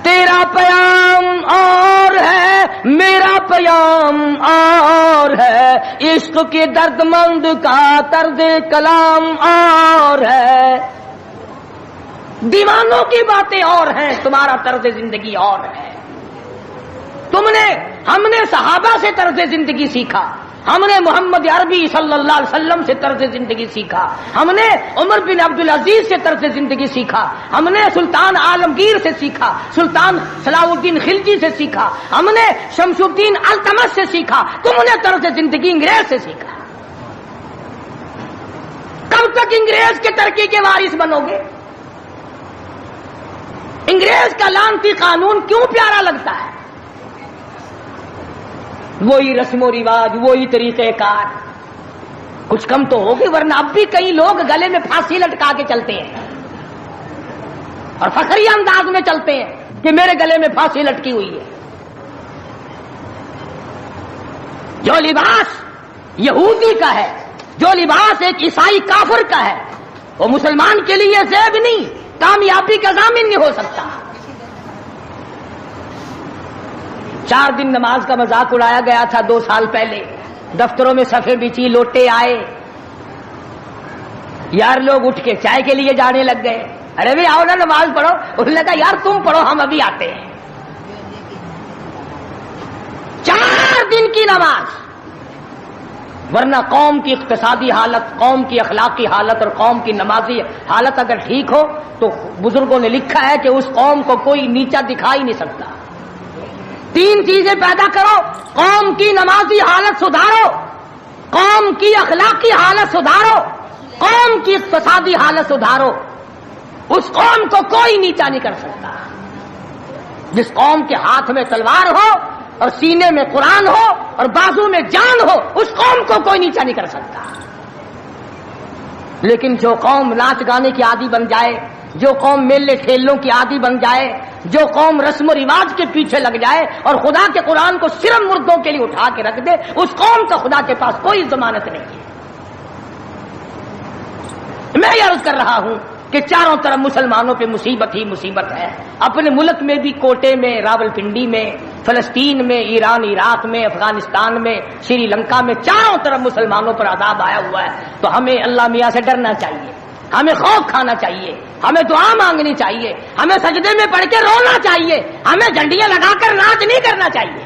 تیرا پیام اور ہے میرا پیام اور ہے، عشق کے درد مند کا طرز کلام اور ہے. دیوانوں کی باتیں اور ہیں، تمہارا طرز زندگی اور ہے. ہم نے صحابہ سے طرز زندگی سیکھا، ہم نے محمد عربی صلی اللہ علیہ وسلم سے طرز زندگی سیکھا، ہم نے عمر بن عبدالعزیز سے طرز زندگی سیکھا، ہم نے سلطان عالمگیر سے سیکھا، سلطان صلاح الدین خلجی سے سیکھا، ہم نے شمس الدین التمش سے سیکھا. تم نے طرز زندگی انگریز سے سیکھا. کب تک انگریز کے ترقی کے وارث بنو گے؟ انگریز کا لعنتی قانون کیوں پیارا لگتا ہے؟ وہی رسم و رواج، وہی طریقہ کار، کچھ کم تو ہوگی. ورنہ اب بھی کئی لوگ گلے میں پھانسی لٹکا کے چلتے ہیں اور فخری انداز میں چلتے ہیں کہ میرے گلے میں پھانسی لٹکی ہوئی ہے. جو لباس یہودی کا ہے، جو لباس ایک عیسائی کافر کا ہے، وہ مسلمان کے لیے زیب نہیں، کامیابی کا ضامن نہیں ہو سکتا. 4 دن نماز کا مذاق اڑایا گیا تھا 2 سال پہلے. دفتروں میں صفیں بچھی، لوٹے آئے، یار لوگ اٹھ کے چائے کے لیے جانے لگ گئے. ارے بھی آؤ نا نماز پڑھو. انہوں نے کہا یار تم پڑھو، ہم ابھی آتے ہیں. 4 دن کی نماز. ورنہ قوم کی اقتصادی حالت، قوم کی اخلاقی حالت اور قوم کی نمازی حالت اگر ٹھیک ہو تو بزرگوں نے لکھا ہے کہ اس قوم کو کوئی نیچا دکھا ہی نہیں سکتا. 3 چیزیں پیدا کرو، قوم کی نمازی حالت سدھارو، قوم کی اخلاقی حالت سدھارو، قوم کی اقتصادی حالت سدھارو. اس قوم کو کوئی نیچا نہیں کر سکتا. جس قوم کے ہاتھ میں تلوار ہو اور سینے میں قرآن ہو اور بازو میں جان ہو، اس قوم کو کوئی نیچا نہیں کر سکتا. لیکن جو قوم ناچ گانے کی عادی بن جائے، جو قوم میلے ٹھیلوں کی عادی بن جائے، جو قوم رسم و رواج کے پیچھے لگ جائے اور خدا کے قرآن کو صرف مردوں کے لیے اٹھا کے رکھ دے، اس قوم کا خدا کے پاس کوئی ضمانت نہیں ہے. میں یہ عرض کر رہا ہوں کہ چاروں طرف مسلمانوں پہ مصیبت ہی مصیبت ہے. اپنے ملک میں بھی کوٹے میں، راولپنڈی میں، فلسطین میں، ایران عراق میں، افغانستان میں، سری لنکا میں، چاروں طرف مسلمانوں پر عذاب آیا ہوا ہے. تو ہمیں اللہ میاں سے ڈرنا چاہیے. ہمیں خوف کھانا چاہیے، ہمیں دعا مانگنی چاہیے، ہمیں سجدے میں پڑھ کے رونا چاہیے، ہمیں جھنڈیاں لگا کر ناچ نہیں کرنا چاہیے،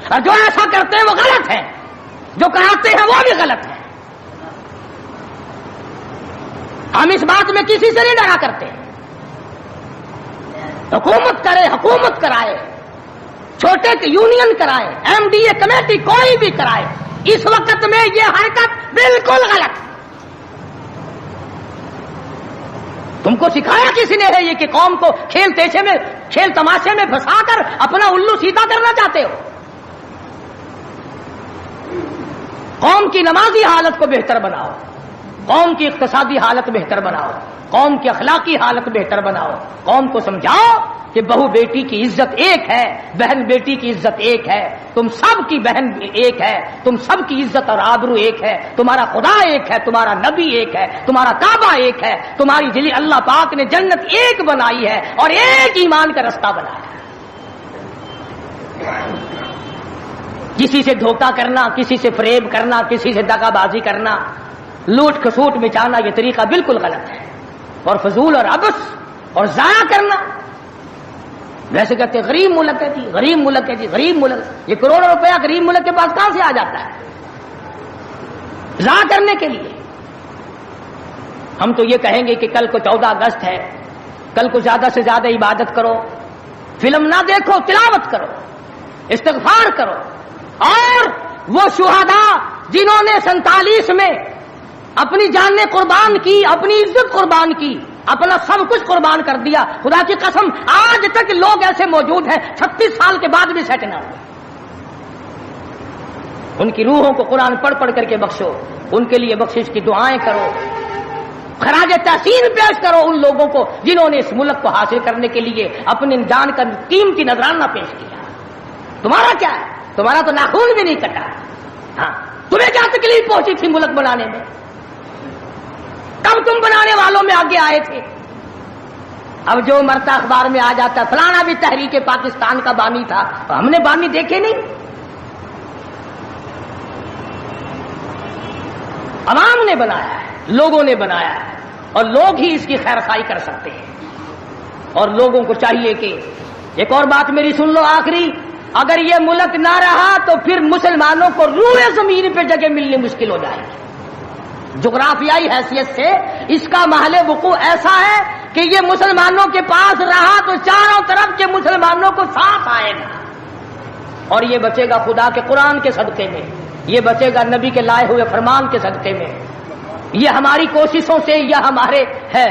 اور جو ایسا کرتے ہیں وہ غلط ہے، جو کراتے ہیں وہ بھی غلط ہے۔ ہم اس بات میں کسی سے نہیں ڈرا کرتے، حکومت کرے، حکومت کرائے، چھوٹے یونین کرائے، ایم ڈی اے کمیٹی کوئی بھی کرائے، اس وقت میں یہ حرکت بالکل غلط ہے۔ تم کو سکھایا کسی نے ہے یہ کہ قوم کو کھیل تیشے میں، کھیل تماشے میں پھنسا کر اپنا الو سیدھا کرنا چاہتے ہو؟ قوم کی نمازی حالت کو بہتر بناؤ، قوم کی اقتصادی حالت بہتر بناؤ، قوم کی اخلاقی حالت بہتر بناؤ، قوم کو سمجھاؤ کہ بہو بیٹی کی عزت ایک ہے، بہن بیٹی کی عزت ایک ہے، تم سب کی بہن ایک ہے، تم سب کی عزت اور آبرو ایک ہے، تمہارا خدا ایک ہے، تمہارا نبی ایک ہے، تمہارا کعبہ ایک ہے، تمہاری دلی اللہ پاک نے جنت ایک بنائی ہے اور ایک ایمان کا رستہ بنایا ہے۔ کسی سے دھوکہ کرنا، کسی سے فریب کرنا، کسی سے دغا بازی کرنا، لوٹ کھسوٹ مچانا، یہ طریقہ بالکل غلط ہے، اور فضول اور عبث اور ضائع کرنا۔ ویسے کہتے ہیں غریب ملک ہے جی، غریب ملک ہے جی، غریب ملک، یہ کروڑوں روپیہ غریب ملک کے پاس کہاں سے آ جاتا ہے ضائع کرنے کے لیے؟ ہم تو یہ کہیں گے کہ کل کو 14 اگست ہے، کل کو زیادہ سے زیادہ عبادت کرو، فلم نہ دیکھو، تلاوت کرو، استغفار کرو، اور وہ شہداء جنہوں نے 47 میں اپنی جانیں قربان کی، اپنی عزت قربان کی، اپنا سب کچھ قربان کر دیا، خدا کی قسم آج تک لوگ ایسے موجود ہیں 36 سال کے بعد بھی سیٹ نہ ہوئے۔ ان کی روحوں کو قرآن پڑھ پڑھ کر کے بخشو، ان کے لیے بخشش کی دعائیں کرو، خراج تحسین پیش کرو ان لوگوں کو جنہوں نے اس ملک کو حاصل کرنے کے لیے اپنی جان کا قیمتی نذرانہ پیش کیا۔ تمہارا کیا ہے؟ تمہارا تو ناخون بھی نہیں کٹا۔ ہاں، تمہیں کیا تکلیف پہنچی تھی ملک بنانے میں؟ کب تم بنانے والوں میں آگے آئے تھے؟ اب جو مرتا اخبار میں آ جاتا فلانا بھی تحریک پاکستان کا بانی تھا، ہم نے بانی دیکھے نہیں؟ عوام نے بنایا ہے، لوگوں نے بنایا ہے، اور لوگ ہی اس کی خیر خواہی کر سکتے ہیں۔ اور لوگوں کو چاہیے کہ ایک اور بات میری سن لو آخری، اگر یہ ملک نہ رہا تو پھر مسلمانوں کو روئے زمین پہ جگہ ملنی مشکل ہو جائے گی۔ جغرافیائی حیثیت سے اس کا محل وقوع ایسا ہے کہ یہ مسلمانوں کے پاس رہا تو چاروں طرف کے مسلمانوں کو ساتھ آئے گا، اور یہ بچے گا خدا کے قرآن کے صدقے میں، یہ بچے گا نبی کے لائے ہوئے فرمان کے صدقے میں، یہ ہماری کوششوں سے یا ہمارے ہے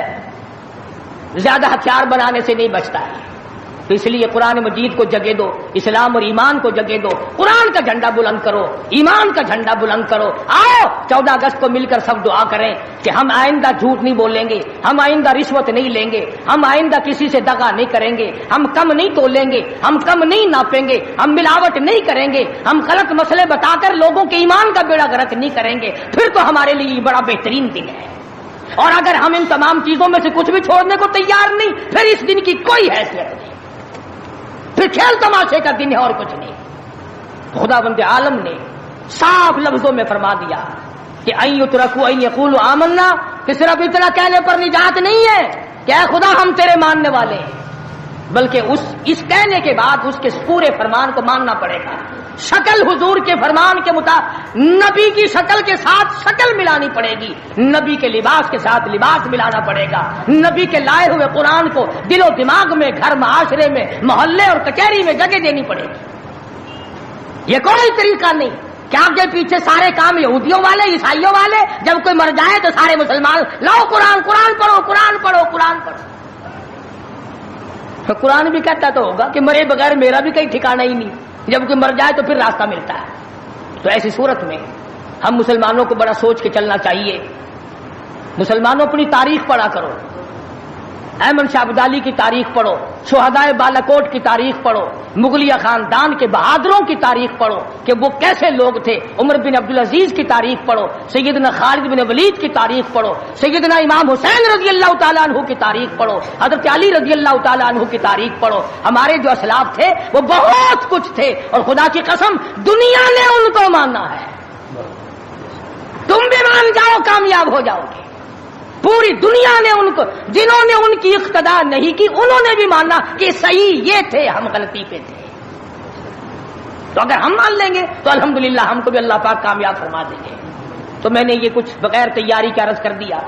زیادہ ہتھیار بنانے سے نہیں بچتا ہے۔ تو اس لیے قرآن مجید کو جگہ دو، اسلام اور ایمان کو جگہ دو، قرآن کا جھنڈا بلند کرو، ایمان کا جھنڈا بلند کرو۔ آؤ 14 اگست کو مل کر سب دعا کریں کہ ہم آئندہ جھوٹ نہیں بولیں گے، ہم آئندہ رشوت نہیں لیں گے، ہم آئندہ کسی سے دغا نہیں کریں گے، ہم کم نہیں تولیں گے، ہم کم نہیں ناپیں گے، ہم ملاوٹ نہیں کریں گے، ہم غلط مسئلے بتا کر لوگوں کے ایمان کا بیڑا غرق نہیں کریں گے۔ پھر تو ہمارے لیے یہ بڑا بہترین دن ہے۔ اور اگر ہم ان تمام چیزوں میں سے کچھ بھی چھوڑنے کو تیار نہیں، پھر اس دن کی کوئی حیثیت نہیں، پھر کھیل تماشے کا دن ہے اور کچھ نہیں۔ خدا بند عالم نے صاف لفظوں میں فرما دیا کہ ان یترکوا ان یقولوا آمنا، کہ صرف اتنا کہنے پر نجات نہیں ہے کہ اے خدا ہم تیرے ماننے والے ہیں، بلکہ اس کہنے کے بعد اس کے پورے فرمان کو ماننا پڑے گا۔ شکل حضور کے فرمان کے مطابق نبی کی شکل کے ساتھ شکل ملانی پڑے گی، نبی کے لباس کے ساتھ لباس ملانا پڑے گا، نبی کے لائے ہوئے قرآن کو دل و دماغ میں، گھر معاشرے میں، محلے اور کچہری میں جگہ دینی پڑے گی۔ یہ کوئی طریقہ نہیں کہ آگے پیچھے سارے کام یہودیوں والے، عیسائیوں والے، جب کوئی مر جائے تو سارے مسلمان لاؤ قرآن پڑھو، قرآن پڑھو، قرآن پڑھو۔ قرآن بھی کہتا تو ہوگا کہ مرے بغیر میرا بھی کہیں ٹھکانہ ہی نہیں، جب کوئی مر جائے تو پھر راستہ ملتا ہے۔ تو ایسی صورت میں ہم مسلمانوں کو بڑا سوچ کے چلنا چاہیے۔ مسلمانوں اپنی تاریخ پڑھا کرو، احمد شاہ ابدالی کی تاریخ پڑھو، شہدائے بالاکوٹ کی تاریخ پڑھو، مغلیہ خاندان کے بہادروں کی تاریخ پڑھو کہ وہ کیسے لوگ تھے، عمر بن عبدالعزیز کی تاریخ پڑھو، سیدنا خالد بن ولید کی تاریخ پڑھو، سیدنا امام حسین رضی اللہ تعالیٰ عنہ کی تاریخ پڑھو، حضرت علی رضی اللہ تعالیٰ عنہ کی تاریخ پڑھو۔ ہمارے جو اسلاف تھے وہ بہت کچھ تھے، اور خدا کی قسم دنیا نے ان کو مانا ہے۔ تم بھی مان جاؤ کامیاب ہو جاؤ گے۔ پوری دنیا نے ان کو، جنہوں نے ان کی اقتدا نہیں کی انہوں نے بھی مانا کہ صحیح یہ تھے، ہم غلطی پہ تھے۔ تو اگر ہم مان لیں گے تو الحمدللہ ہم کو بھی اللہ پاک کامیاب فرما دیں گے۔ تو میں نے یہ کچھ بغیر تیاری کے عرض کر دیا۔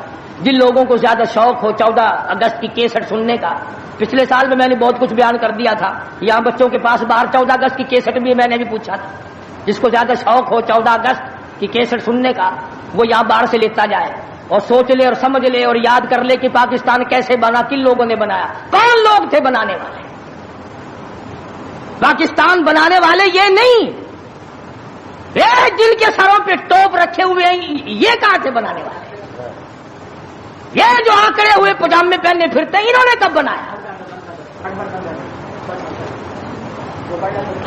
جن لوگوں کو زیادہ شوق ہو 14 اگست کی کیسٹ سننے کا، پچھلے سال میں نے بہت کچھ بیان کر دیا تھا، یہاں بچوں کے پاس باہر 14 اگست کی کیسٹ بھی میں نے بھی پوچھا تھا۔ جس کو زیادہ شوق ہو 14 اگست کی کیسٹ سننے کا وہ یہاں باہر سے لیتا جائے اور سوچ لے اور سمجھ لے اور یاد کر لے کہ پاکستان کیسے بنا، کن لوگوں نے بنایا، کون لوگ تھے بنانے والے۔ پاکستان بنانے والے یہ نہیں، جن کے سروں پہ ٹوپ رکھے ہوئے ہیں یہ کہاں سے بنانے والے؟ یہ جو آکڑے ہوئے پجامے پہننے پھرتے ہیں انہوں نے کب بنایا؟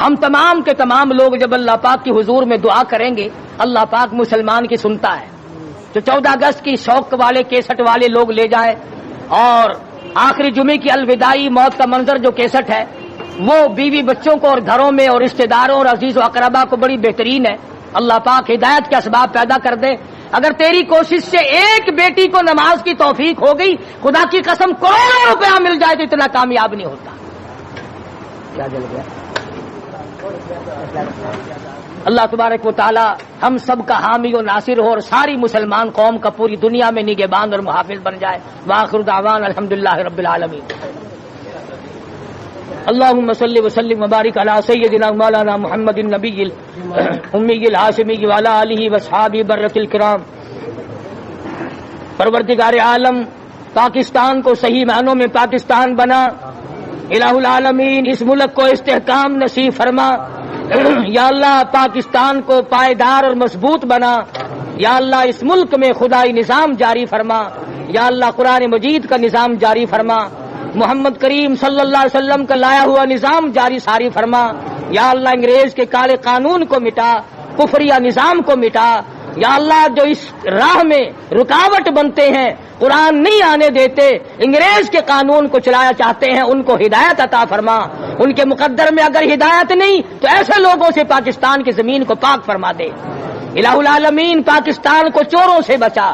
ہم تمام کے تمام لوگ جب اللہ پاک کی حضور میں دعا کریں گے اللہ پاک مسلمان کی سنتا ہے۔ جو 14 اگست کی شوق والے کیسٹ والے لوگ لے جائیں اور آخری جمعے کی الوداعی موت کا منظر جو کیسٹ ہے وہ بیوی بچوں کو اور گھروں میں اور رشتہ داروں اور عزیز و اقربا کو بڑی بہترین ہے۔ اللہ پاک ہدایت کے اسباب پیدا کر دے۔ اگر تیری کوشش سے ایک بیٹی کو نماز کی توفیق ہو گئی، خدا کی قسم کروڑوں روپیہ مل جائے تو اتنا کامیاب نہیں ہوتا۔ کیا جل گیا؟ اللہ تبارک و تعالی ہم سب کا حامی و ناصر ہو اور ساری مسلمان قوم کا پوری دنیا میں نگہبان اور محافظ بن جائے۔ وآخر دعوان الحمدللہ رب العالمین۔ اللهم صل وسلم وبارك على سيدنا مولانا محمد النبي الأمي الهاشمي وعلى آله وأصحابه برة الكرام۔ پروردگار عالم پاکستان کو صحیح معنوں میں پاکستان بنا، الہ العالمین اس ملک کو استحکام نصیب فرما۔ یا اللہ پاکستان کو پائیدار اور مضبوط بنا۔ یا اللہ اس ملک میں خدائی نظام جاری فرما۔ یا اللہ قرآن مجید کا نظام جاری فرما، محمد کریم صلی اللہ علیہ وسلم کا لایا ہوا نظام جاری ساری فرما۔ یا اللہ انگریز کے کالے قانون کو مٹا، کفریہ نظام کو مٹا۔ یا اللہ جو اس راہ میں رکاوٹ بنتے ہیں، قرآن نہیں آنے دیتے، انگریز کے قانون کو چلایا چاہتے ہیں، ان کو ہدایت عطا فرما۔ ان کے مقدر میں اگر ہدایت نہیں تو ایسے لوگوں سے پاکستان کی زمین کو پاک فرما دے۔ الہ العالمین پاکستان کو چوروں سے بچا،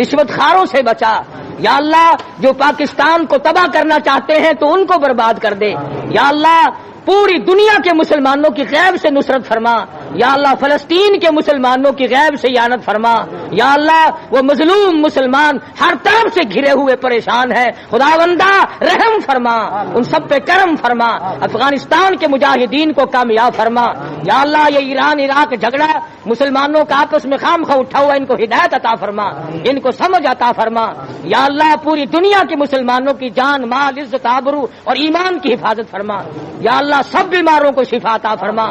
رشوت خاروں سے بچا۔ یا اللہ جو پاکستان کو تباہ کرنا چاہتے ہیں تو ان کو برباد کر دے۔ یا اللہ پوری دنیا کے مسلمانوں کی غیب سے نصرت فرما۔ یا اللہ فلسطین کے مسلمانوں کی غیب سے اعانت فرما۔ یا اللہ وہ مظلوم مسلمان ہر طرف سے گھرے ہوئے پریشان ہیں، خداوندہ رحم فرما، ان سب پہ کرم فرما، افغانستان کے مجاہدین کو کامیاب فرما۔ یا اللہ یہ ایران عراق جھگڑا مسلمانوں کا آپس میں خام خواہ اٹھا ہوا، ان کو ہدایت عطا فرما، ان کو سمجھ عطا فرما۔ یا اللہ پوری دنیا کے مسلمانوں کی جان مال عزت آبرو اور ایمان کی حفاظت فرما۔ یا اللہ سب بیماروں کو شفا عطا فرما۔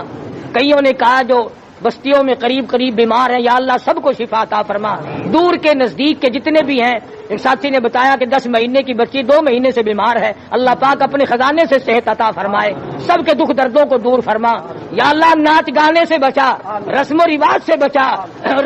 کئیوں نے کہا جو بستیوں میں قریب قریب بیمار ہیں یا اللہ سب کو شفا عطا فرما، دور کے نزدیک کے جتنے بھی ہیں۔ ایک ساتھی نے بتایا کہ 10 مہینے کی بچی 2 مہینے سے بیمار ہے، اللہ پاک اپنے خزانے سے صحت عطا فرمائے، سب کے دکھ دردوں کو دور فرما۔ یا اللہ ناچ گانے سے بچا، رسم و رواج سے بچا،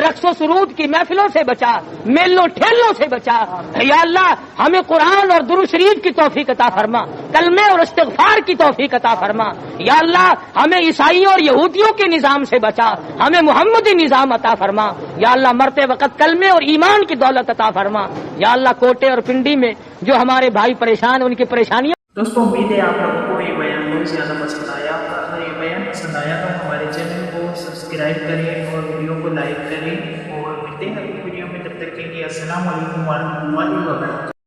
رقص و سرود کی محفلوں سے بچا، میلوں ٹھیلوں سے بچا۔ یا اللہ ہمیں قرآن اور درود شریف کی توفیق عطا فرما، کلمے اور استغفار کی توفیق عطا فرما۔ یا اللہ ہمیں عیسائیوں اور یہودیوں کے نظام سے بچا، ہمیں محمدی نظام عطا فرما۔ یا اللہ مرتے وقت کلمے اور ایمان کی دولت عطا فرما۔ یا اللہ کوٹے اور پنڈی میں جو ہمارے بھائی پریشان ان کی پریشانیوں۔ دوستوں امید ہے آپ لوگوں کو یہ بیان بہت زیادہ پسند آیا۔ اگر یہ بیان پسند آیا تو ہمارے چینل کو سبسکرائب کریں اور ویڈیو کو لائک کریں، اور ملتے ہیں اگلی ویڈیو میں، تب تک کے لیے السلام علیکم ورحمۃ اللہ وبرکاتہ۔